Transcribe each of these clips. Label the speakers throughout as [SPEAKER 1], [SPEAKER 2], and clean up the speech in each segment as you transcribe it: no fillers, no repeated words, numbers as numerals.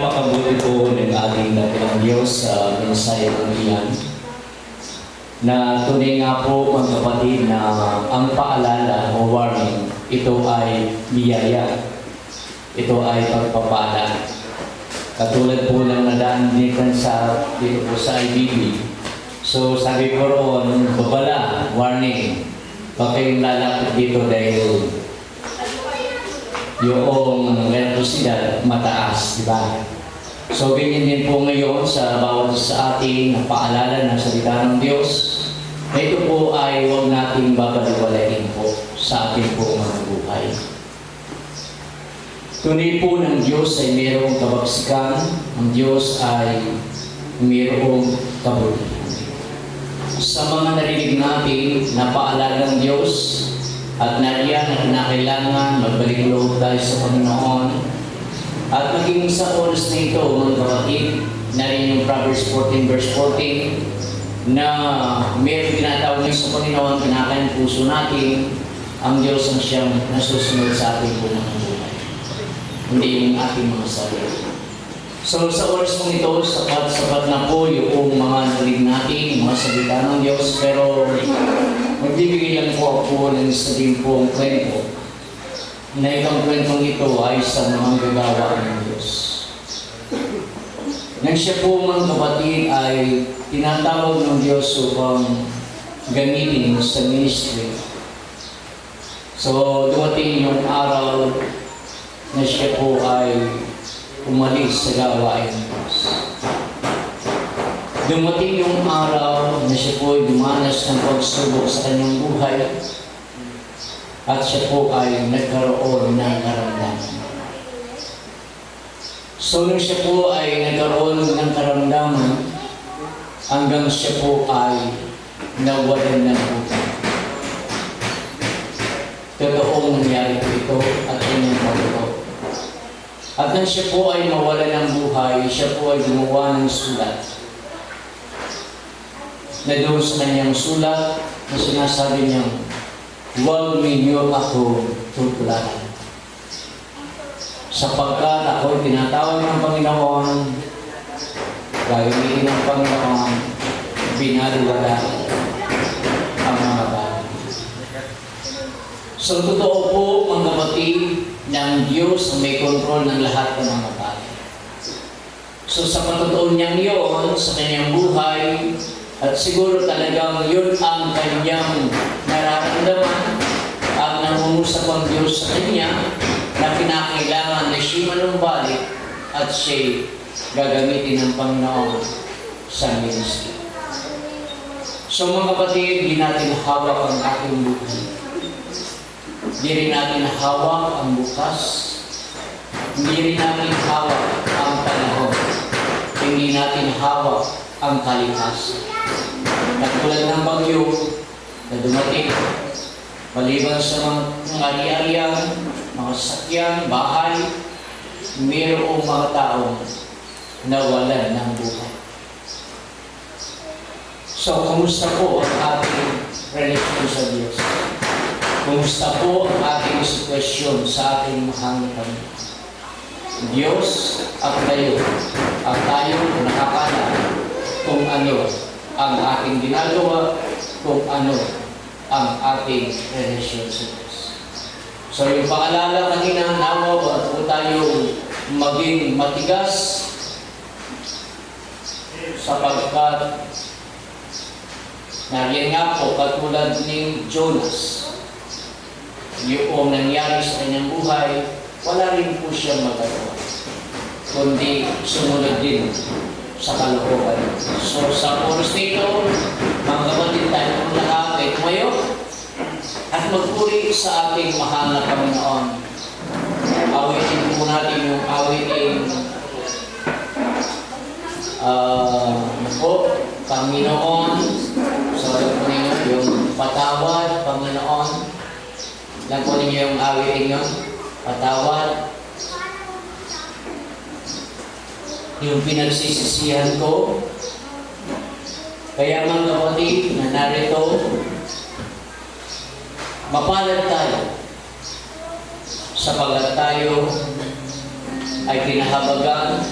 [SPEAKER 1] Napakabuti po ng ating dakilang Diyos sa mensahe ng iyan na tunay nga po mga kapatid na ang paalala o warning, ito ay biyaya, ito ay pagpapala. Katulad po ng nadaan dito po sa IBB. So sabi ko roon, babala, warning, huwag kayong lalapit dito dahil yung nervosidad mataas, di ba? So ganyan din po ngayon sa bawat sa ating paalala ng salita ng Diyos, na ito po ay huwag nating babaliwalain po sa ating po mga buhay. Tunay po ng Diyos ay mayroong kabagsikan, ang Diyos ay mayroong kabutihan. Sa mga narinig natin na paalala ng Diyos, at nariyan na kinakailangan magbalik loob tayo sa Panginoon. At maging sa oras na ito, mga kapatid, nariyan yung Proverbs 14 verse 14, na mayroong tinatawag sa Panginoon, kinakain puso natin, ang Diyos ang siyang nasusunod sa ating buong buhay. Hindi yung ating mga sarili. So sa oras mong ito, sapat na po yung mga narinig natin, mga salita ng Diyos, pero magbibigay lang po ako ng sabihin po ang kwento na itong kwentong ito ay sa mga gagawa ng Diyos. Nang siya po mga kapatid ay tinatawag ng Diyos upang gamitin sa ministry. So dumating yung araw na siya po ay umalis sa gawain ng Diyos. Dumating yung araw na siya po ay dumanas ng pagsubok sa kanyang buhay at siya po ay nagkaroon ng karamdaman. So nung siya po ay nagkaroon ng karamdaman, hanggang siya po ay nawalan ng buhay. Totoong nangyari po ito at kanyang pagkaroon. At nang siya po ay mawalan ng buhay, siya po ay gumawa ng sulat. Na doon sa kanyang sulat na sinasabi niyang, huwag ninyo ako tutularan. Sapagkat ako tinatawag ng Panginoon, gagamitin ng Panginoon, binaliwala ang mga bagay. So totoo po mga kapatid ng Diyos ang may kontrol ng lahat ng mga bagay. So sa patutuon niyang yun, sa kanyang buhay, at siguro talagang yun ang kanyang nararamdaman at nangungusap ang Diyos sa kanya na kinakailangan na siya manumbalik at siya gagamitin ng Panginoon sa ministry. So mga kapatid, hindi natin hawak ang ating buhay. Hindi rin natin hawak ang bukas. Hindi rin natin hawak ang panahon. Hindi natin hawak ang kalikasan. Katulad ng bagyo na dumating, maliban sa mga ari-arian, mga sakyan, bahay, mayroong mga taong nawalan ng buhay. So, kumusta po ang ating relasyon sa Diyos? Kumusta po ang ating sitwasyon sa ating mahal na Panginoon? Diyos at tayo nakakala kung ano ang ating ginagawa, kung ano ang ating relasyon sa Diyos. So yung paalala kanina, nawa at po tayo maging matigas sapagkat nariyan nga po katulad ni Jonas, yung nangyari sa kanyang buhay, wala rin po siya magagawa, kundi sumunod din sa kalokohan. So sa oras nito, mga kapatid tayo ng lahat ay tumayo at magpuri sa ating mahal na Panginoon. Awitin po natin yung awitin Panginoon. Sorry po ninyo yung patawad, Panginoon. Lang po ninyo yung awitin yun, patawad. Yung pinagsisisihan ko. Kaya mga kapatid na narito, mapalad tayo sapagat tayo ay kinahabagan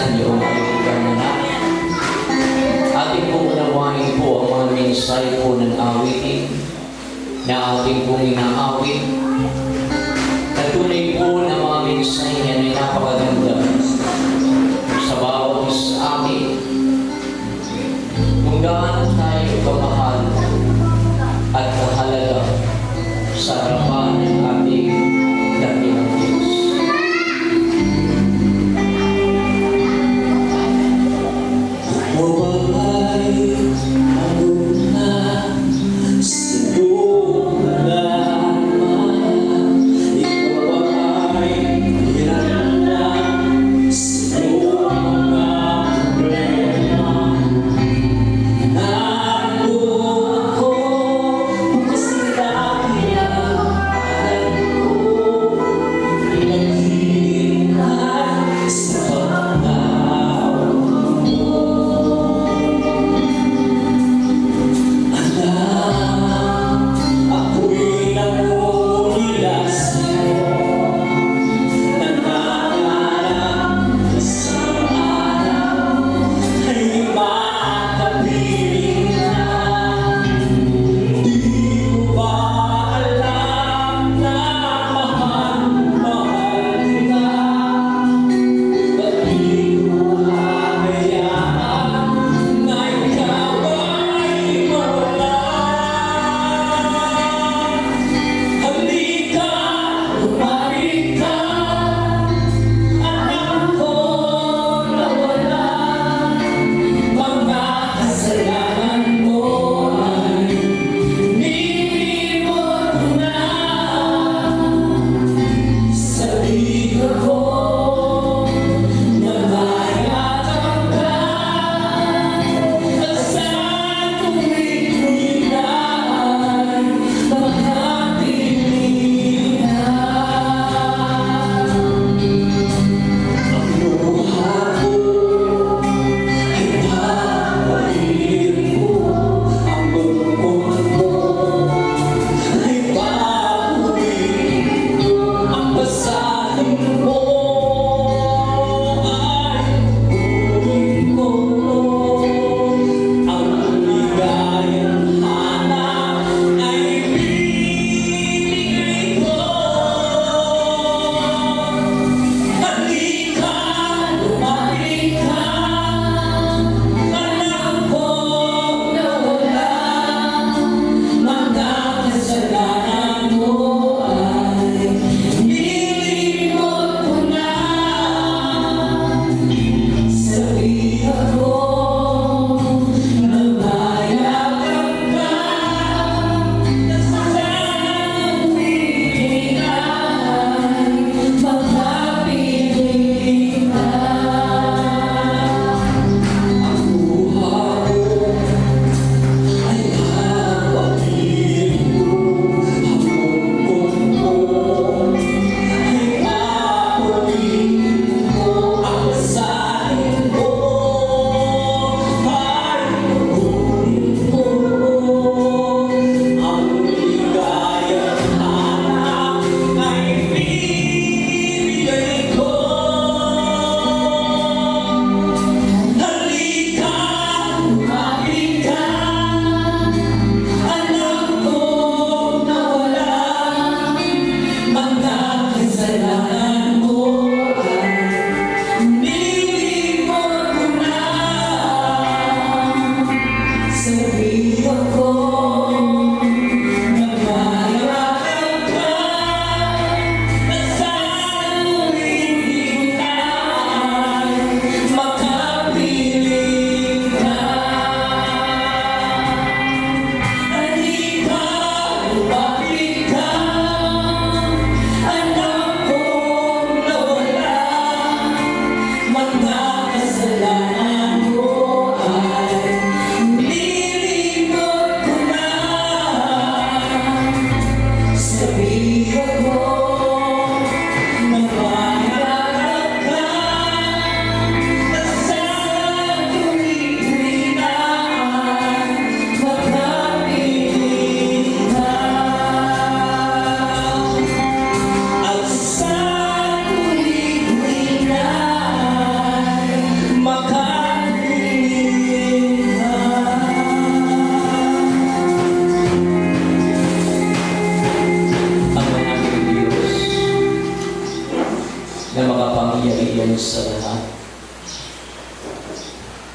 [SPEAKER 1] minsan yung kaibigan na ating pong unawain po ang mga mensahe po ng awitin na ating pong inaawit. At tunay po na mga mensahe yan ay napakaganda sa bawat isa amin. Kung gaano tayo kamahal at kahalaga sa harapan ng ating dakilang Diyos. Mababay ang una sa iyong nalaman.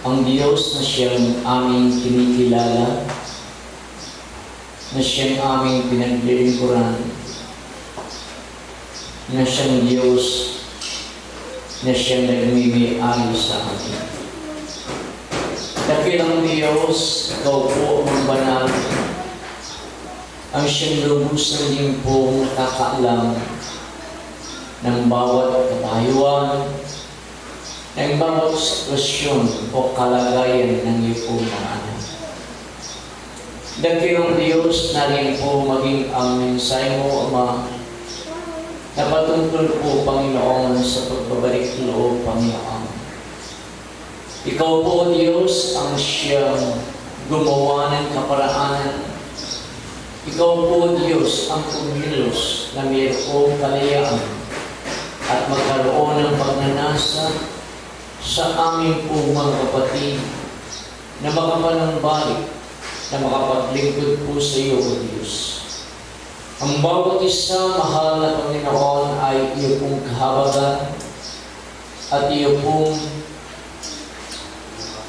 [SPEAKER 1] ang Diyos na siyang aming kinikilala, na siyang aming pinaglilingkuran, na siyang Diyos na siyang nagmimiyay sa atin. Dakilang Diyos, Ikaw po ang banal, ang siyang lubusan din po nakakaalam ng bawat katayuan, ng bawat sitwasyon o kalagayan ng iyo po mga anak. Dakilang Diyos, narin po maging ang mensahe mo, Ama, na patungkol po, Panginoon, sa pagbabalik loob, Panginoon. Ikaw po, Diyos, ang siyang gumawa ng kaparaanan. Ikaw po, Diyos, ang kumilos na mayroong kalayaan at magkaroon ng pagnanasa sa aming po mga kapatid na makapanambalik, na makapaglingkod po sa iyo, O Diyos. Ang bawat isa, mahal na Panginoon, ay iyo pong kahabagan at iyo pong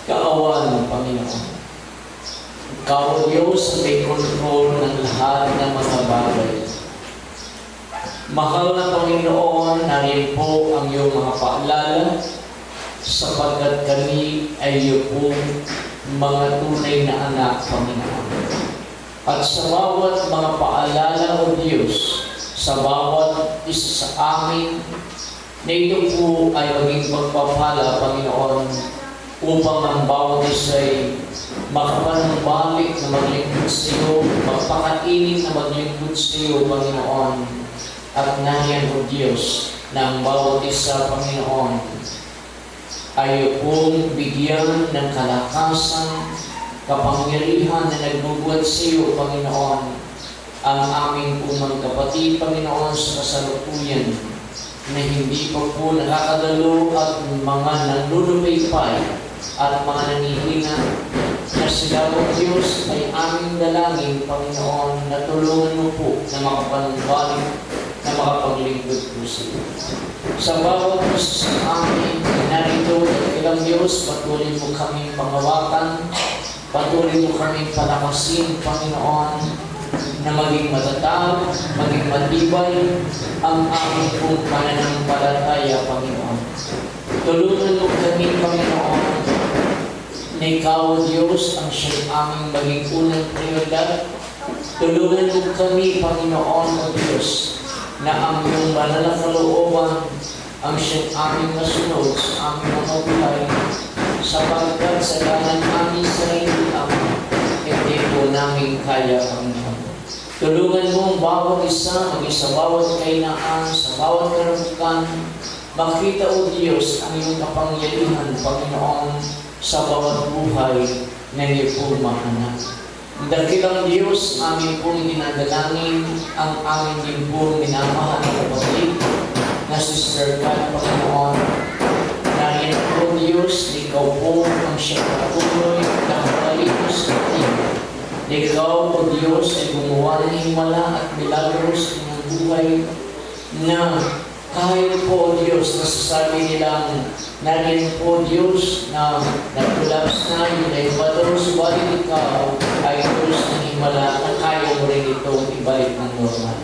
[SPEAKER 1] kaawan, Panginoon. Ikaw, O Diyos, ang may kontrol ng lahat ng mga bagay. Mahal na Panginoon, narin po ang iyong mga paalala, sapagkat kami ay iyo pong mga tunay na anak, Panginoon. At sa bawat mga paalala, O Diyos, sa bawat isa sa amin, na ito po ay maging pagpapala, Panginoon, upang ang bawat isa ay makapanambalik na maglingkod sa iyo, magpakainit na maglingkod sa iyo, Panginoon. At nariyan, O Diyos, na ang bawat isa, Panginoon, ay pong bigyan ng kalakasan, kapangyarihan na nagbubuhat sa iyo, Panginoon, ang aming umang kapatid, Panginoon, sa kasalukuyan na hindi pa po nakakadalo at mga nanlulupaypay at mga nanihina, na sila, O Diyos, ay aming dalangin, Panginoon, na tulungan mo po na makapanambalik, na makapaglingkod po sa iyo. Sa bawat isa sa amin, narito at ilang Diyos, patuloy mo kaming pangawakan, patuloy mo kaming palakasin, Panginoon, na maging matatag, maging matibay ang aming pong pananampalataya, Panginoon. Tulungan mo kami, Panginoon, na ikaw, Diyos, ang siyang aming maging unang prioridad. Tulungan mo kami, Panginoon, O Diyos, na ang iyong banal na kalooban ang siyang aming masunod sa aming mga buhay, sapagkat sa lahat aming sarili ang hindi po namin kaya, Panginoon. Tulungan mo ang bawat isa, maging sa bawat kainaan, sa bawat karamdaman, makita, O Diyos, ang iyong kapangyarihan, Panginoon, sa bawat buhay ng iyo po mga anak. Dakilang Diyos, amin pong dinadalangin ang amin din po minamahal na kapatid na Sister Kat, Panginoon. Nariyan po, Diyos, ikaw po ang siyang patuloy na magaling sa atin. Ikaw, O Diyos, ay gumawa ng himala at milagro sa inyong buhay na kahit po, O Diyos, nasasabi nilang nariyan po, Diyos, na nag-collapse na yun ay bato, subalit ikaw ay Diyos ng himala na kaya mo rin itong ibalik ng normal.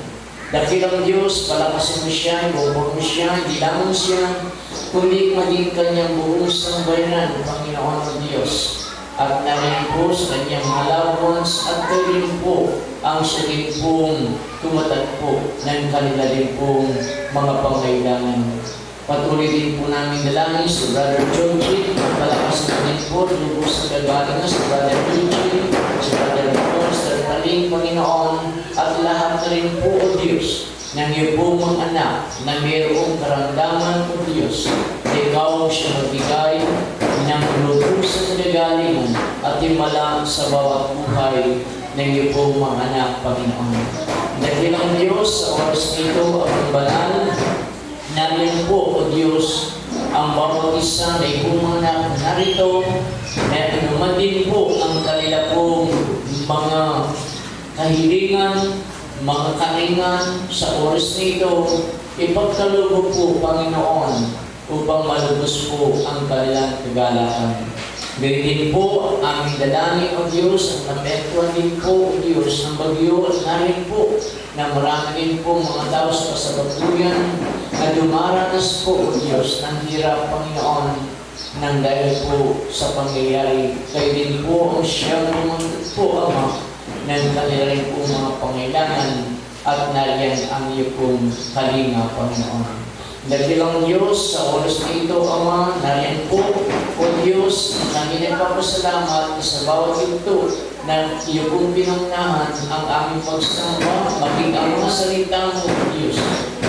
[SPEAKER 1] Dakilang Diyos, palakasin mo siya, ibubog mo siya, hindi lamang siya, kundi maging kanyang buong sambayanan, Panginoon ng Diyos. At nariyan po sa kanyang mga loved ones at kayo rin po ang siya din pong tumatagpo ng kanila din pong mga pangailangan. Patuloy din po namin dalangin si Brother Georgie, palakasin ko din po, lubos sa gagaling na si Brother Georgie, si Brother Pastor Taling, Panginoon, at lahat na rin po, O Diyos, ng iyo po mga anak na mayroong karamdaman, O Diyos, na ikaw siya magbigay ng lubos sa gagalingan at himala sa bawat buhay ng iyo po mga anak, Panginoon. Dahil ang Diyos sa oras nito ang banal, nariyan po, O Diyos, ang bawat isa na ipumanap narito, na inuman din po ang kanila pong mga kahilingan, mga kalingan sa oras nito, ipagkaloob po, Panginoon, upang malubos po ang kanilang kagalakan. Gayun din po, aming dalangin o Diyos, ang napektuhan din po o Diyos ng bagyo at narin po na marami din po mga tao sa kasalukuyan na dumaranas po o Diyos ng hirap, Panginoon, nang dahil po sa pangyayari. Kayo din po ang siyang lumunod po, Ama, ng kanilang po mga pangailangan at nariyan ang iyo pong kalinga, Panginoon. Dakilang Diyos, sa oras na ito, Ama, nariyan po, O Diyos, namin nagpapasalamat sa bawat ito na iyo pong pinangnahan ang aming pagsamba, maging ang mga salita mo, O Diyos.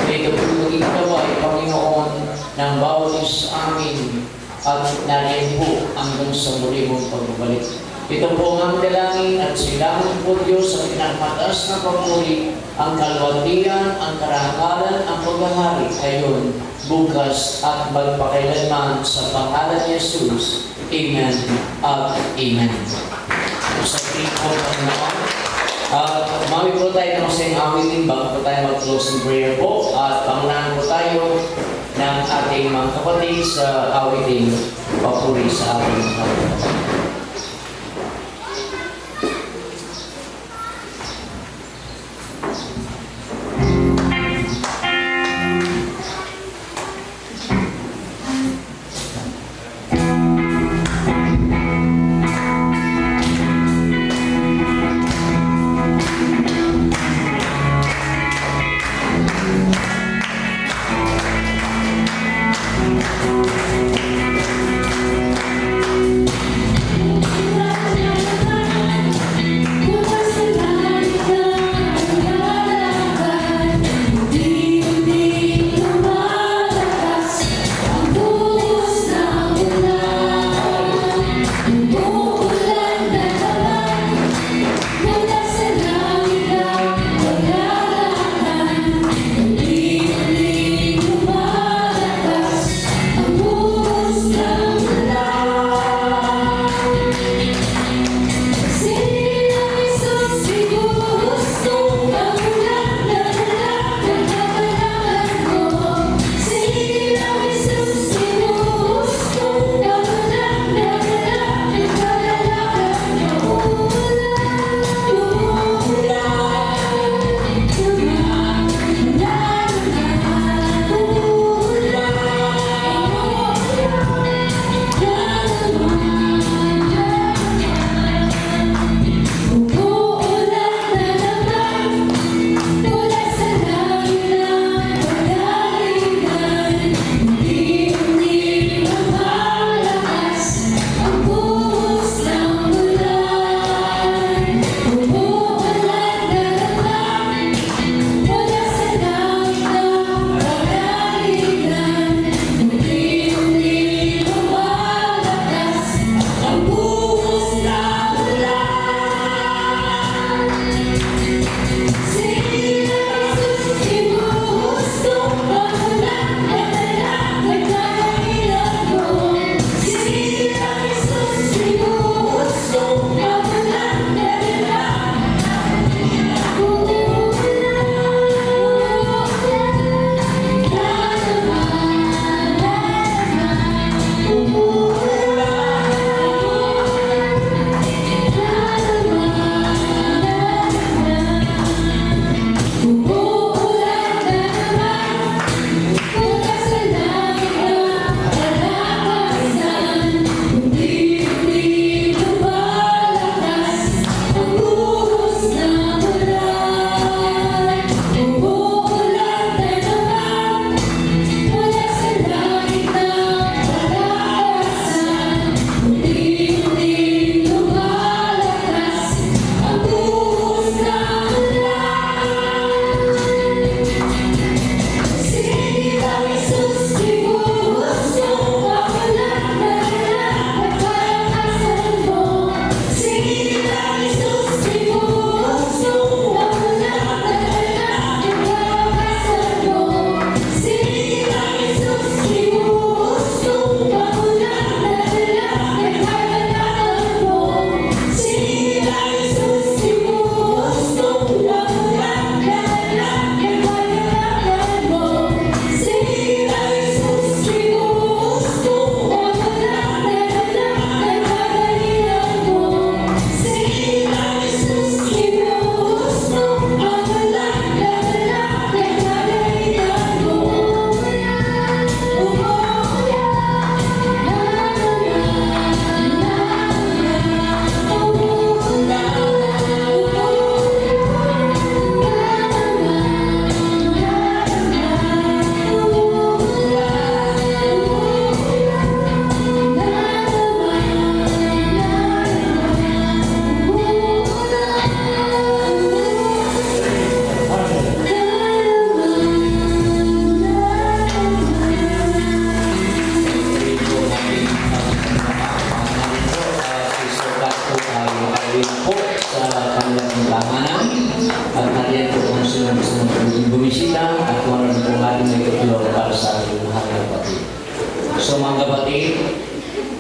[SPEAKER 1] Ito po maging kaway, Panginoon, ng bawat isa sa amin at nariyan po hanggang sa muli mong pagbabalik. Ito po ang dalangin at silangan po Diyos sa pinakmataas na papuri, ang kalwatian, ang karangalan, ang paghahari ngayon, bukas at magpakailanman sa pangalan ni Jesus. Amen at Amen. Sa po, Panginoon. Mami po tayo ng sa awitin bago po tayo mag-closing prayer po at pangunahan po tayo ng ating mga kapatid sa awiting papuri sa ating mga kapatid.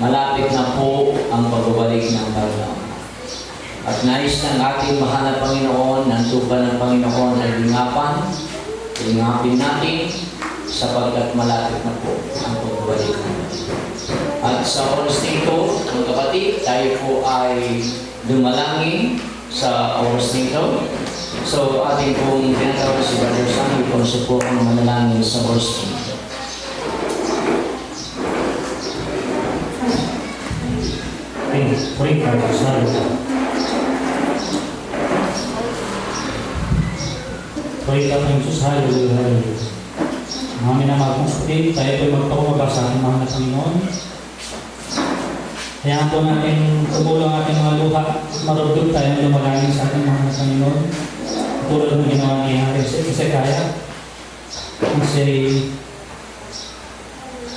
[SPEAKER 1] malapit na po ang pagbabalik ng Panginoon. At nais ng ating mahal na Panginoon, ng tupa ng Panginoon ay lingapin natin sapagkat malapit na po ang pagbabalik ng Panginoon. At sa oras nito, mga kapatid, tayo po ay dumalangin sa oras nito. So, ating pong tinatawag si Brother Sam, ipon siya po ang manalangin sa oras nito.
[SPEAKER 2] Pray for us, Pray ka ng Diyos, hallelujah, hallelujah. Mga minamahal kong kapatid, tayo po'y magpakumaba sa ating mahal na Panginoon. Hayaan po natin tumulong ating mga luha, marugod tayo na lumalangin sa ating mahal na Panginoon. Tulad ng ginawa ni Hezekiah, kasi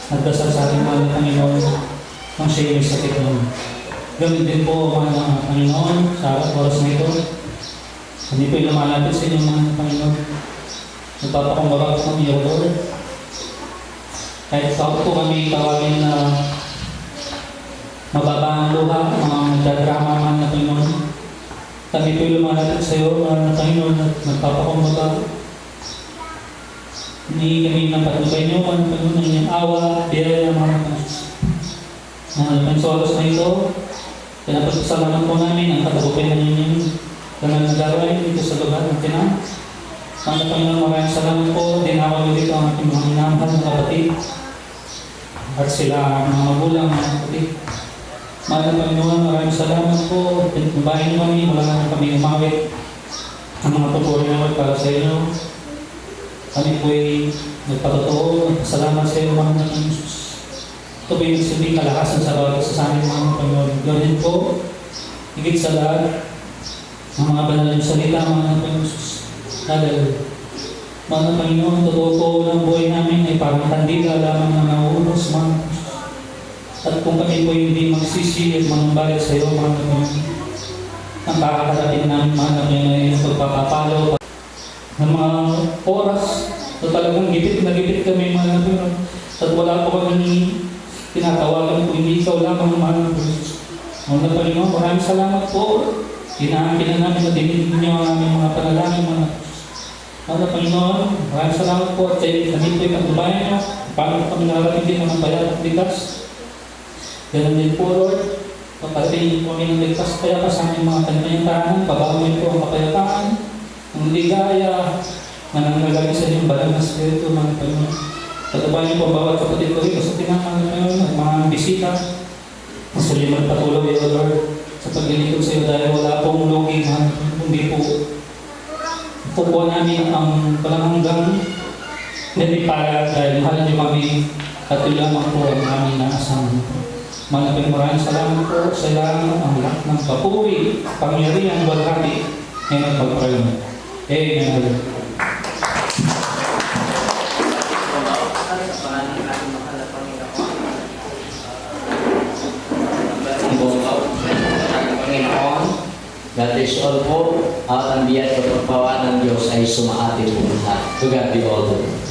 [SPEAKER 2] nagdasal sa ating mahal na Panginoon kung siya may sakit nun. Gawin din po mahal na Panginoon sa oras na ito. Hindi po'y lumalapit sa inyong mga Panginoon. Nagpapakumbaba po kami, O Lord. Kahit ako po kami tawagin na mababa ang luha, mga nagdadrama mga na Panginoon. Kami po'y lumalapit sa iyo, mga Panginoon, at nagpapakumbaba. Hindi kami ng patnubay niyo, mga Panginoon, ng inyong awa, biyaya, mga Panginoon. Sa oras na ito, pinapagpasalamat po namin ang katagupan ng inyong ganang nagawain dito sa lugar ng Tinang. Mga Panginoon, maraming salamat po. Dinawag dito ang ating mga minamahal na kapatid. At sila ang mga magulang, mga kapatid. Mga Panginoon, maraming salamat po. Pinagbabahin niyo kami, wala naman kami umawit. Ang mga pupuri naman para sa inyo. Kami po'y nagpatotoo. Salamat sa iyo, mga Panginoon. Ito po'y nagsibing kalakasan sa bawat isa sa amin, mga Panginoon. Gawin po, higit sa lahat, ang mga banal ng salita, mga Panginoon. Hallelujah. Mga Panginoon, totoo po ng buhay namin ay parang kandila lamang na nauubos, mga at kung kami po hindi magsisi at manumbayad sa iyo, mga Panginoon, ang kakakalapin namin, mga Panginoon, ay pagpapapalo ng mga oras na talagang gipit na gipit kami, mga Panginoon, at wala po kami tinatawagan kung hindi ikaw lamang, mga Panginoon. Mga Panginoon, maraming salamat po. Hinahangin na namin at dinidig niyo ang aming mga panalangin, mga Panginoon. Maraming salamat po at kami po'y pagtubayan niyo. Paano kami nakarating din ng payat at ligtas. Ganun din po, Lord. Pagparating po kami ng ligtas kaya sa aming mga kanyang tahanan. Pabawin po ang kapayapaan, ang ligaya, nanangalagi sa inyong banal na spirito, mga Panginoon. Pagtubayan niyo po bawat kapatid ko rito sa Tinang, mga Panginoon, at mga bisita. Masuliman patuloy, O Lord, sa paglilingkod sa iyo dahil wala pong loging, hindi po pupuan namin ang palanganggang nalipala dahil mahal niyo kami at yun lamang po ang aming naasahan. Maraming salamat po sa ilang ang lahat ng papuri, pangyarihan, walhati, ngayon at pagparalan. Amen.
[SPEAKER 1] That is all po. At ang biyat at pagpawa ng Diyos ay sumaati po lahat. To God be all the glory.